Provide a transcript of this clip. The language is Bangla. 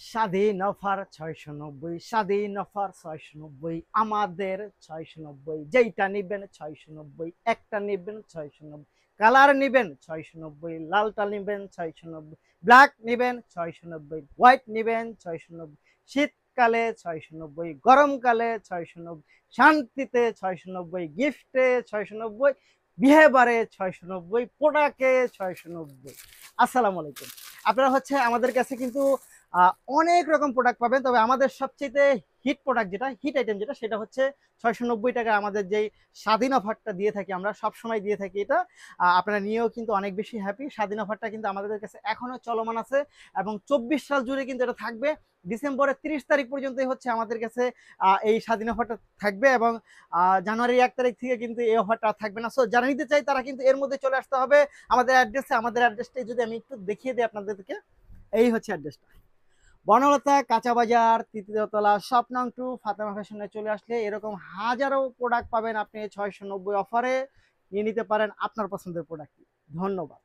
স্বাধীন অফার 690, স্বাধীন অফার 690, আমাদের 690, যেইটা নিবেন 690, একটা নিবেন 690, কালার নিবেন 690, লালটা নিবেন 690, ব্ল্যাক নিবেন 690, হোয়াইট নিবেন 690, শীতকালে 690, গরমকালে 690, শান্তিতে 690, গিফটে 690, বিহেবারে 690, প্রোডাক্টে 690। আসসালামু আলাইকুম। আপনারা হচ্ছে আমাদের কাছে কিন্তু অনেক রকম প্রোডাক্ট পাবেন, তবে আমাদের সবচেয়ে হিট প্রোডাক্ট যেটা হিট আইটেম যেটা সেটা হচ্ছে 690 টাকা আমাদের যেই স্বাধীন অফারটা দিয়ে থাকি, আমরা সব সময় দিয়ে থাকি এটা। আপনারা নিয়েও কিন্তু অনেক বেশি হ্যাপি। স্বাধীন অফারটা কিন্তু আমাদের কাছে এখনো চলমান আছে এবং 24 সাল জুড়ে কিন্তু এটা থাকবে। ডিসেম্বরের 30 তারিখ পর্যন্তই হচ্ছে আমাদের কাছে এই স্বাধীন অফারটা থাকবে এবং জানুয়ারির 1 তারিখ থেকে কিন্তু এই অফারটা থাকবে না। সো যারা নিতে চাই তারা কিন্তু এর মধ্যে চলে আসতে হবে আমাদের অ্যাড্রেসে। আমাদের অ্যাড্রেসটা যদি আমি একটু দেখিয়ে দিই আপনাদেরকে, এই হচ্ছে অ্যাড্রেসটা। বনলতা কাঁচা বাজার, তৃতীয় তলা, শপ নং 2, ফাতেমা ফ্যাশনে চলে আসলে এরকম হাজারো প্রোডাক্ট পাবেন। আপনি 690 অফারে নিয়ে নিতে পারেন আপনার পছন্দের প্রোডাক্ট। ধন্যবাদ।